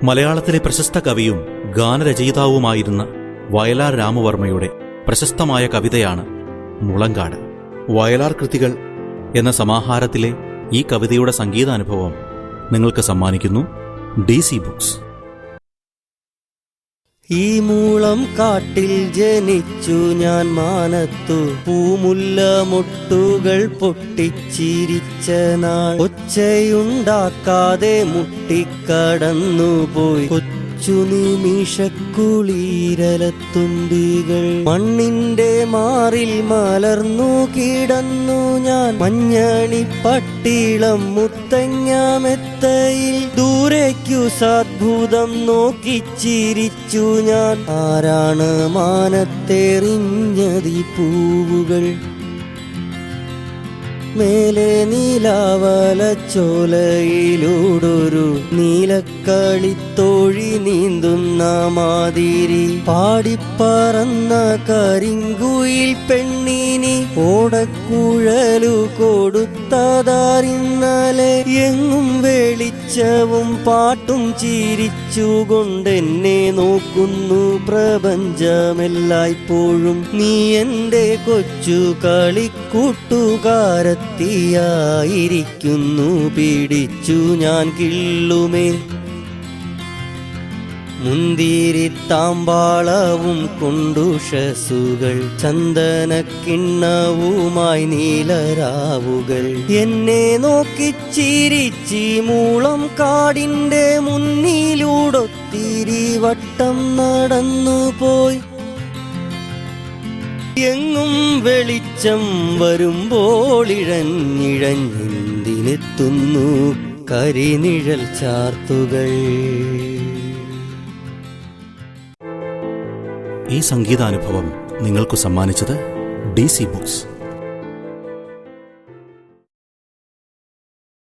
മലയാളത്തിലെ പ്രശസ്ത കവിയും ഗാനരചയിതാവുമായിരുന്ന വയലാർ രാമവർമ്മയുടെ പ്രശസ്തമായ കവിതയാണ് മുളങ്കാട്. വയലാർ കൃതികൾ എന്ന സമാഹാരത്തിലെ ഈ കവിതയുടെ സംഗീതാനുഭവം നിങ്ങൾക്ക് സമ്മാനിക്കുന്നു DC ബുക്സ്. ഈ മൂളം കാട്ടിൽ ജനിച്ചു ഞാൻ മാനത്തു, പൂമുല്ല മുട്ടുകൾ പൊട്ടിച്ചിരിച്ച നാൾ, ഒച്ചയുണ്ടാക്കാതെ മുട്ടിക്കടന്നുപോയി കൊച്ചു നിമിഷക്കുളിരലത്തുമ്പികൾ. മണ്ണിന്റെ മാറിൽ മലർന്നു കിടന്നു ഞാൻ, മഞ്ഞണി പട്ടിളം മുത്തങ്ങാമെത്തയിൽ ദൂരേക്കു സദ്ഭുതം നോക്കിച്ചിരിച്ചു ഞാൻ. ആരാണ് മാനത്തെറിഞ്ഞതി പൂവുകൾ? മേലെ നീലാവലച്ചോലയിലൂടൊരു നീലക്കളിത്തോഴി നീന്തുന്ന മാതിരി, പാടിപ്പറന്ന കരിങ്കുയിൽ പെണ്ണിനി ഓടക്കുഴലു കൊടുത്തതാറിന്നലെ. എങ്ങും വെളിച്ചവും പാട്ടും ചിരിച്ചുകൊണ്ടെന്നെ നോക്കുന്നു പ്രപഞ്ചമെല്ലായ്പ്പോഴും. നീ എൻ്റെ കൊച്ചു കളിക്കൂട്ടുകാരത്തിയായിരിക്കുന്നു, പിടിച്ചു ഞാൻ കിള്ളുമേ. മുന്തിരിത്താമ്പാളവും കൊണ്ടുഷസുകൾ, ചന്ദനക്കിണ്ണവുമായി നീലരാവുകൾ, എന്നെ നോക്കിച്ചിരിച്ചി മൂളം കാടിന്റെ മുന്നിലൂടൊത്തിരി വട്ടം നടന്നുപോയി. എങ്ങും വെളിച്ചം വരുമ്പോൾ ഇഴഞ്ഞിഴഞ്ഞെന്തിനെത്തുന്നു കരിനിഴൽ ചാർത്തുകൾ. ഈ സംഗീതാനുഭവം നിങ്ങൾക്ക് സമ്മാനിച്ചത് DC ബുക്സ്.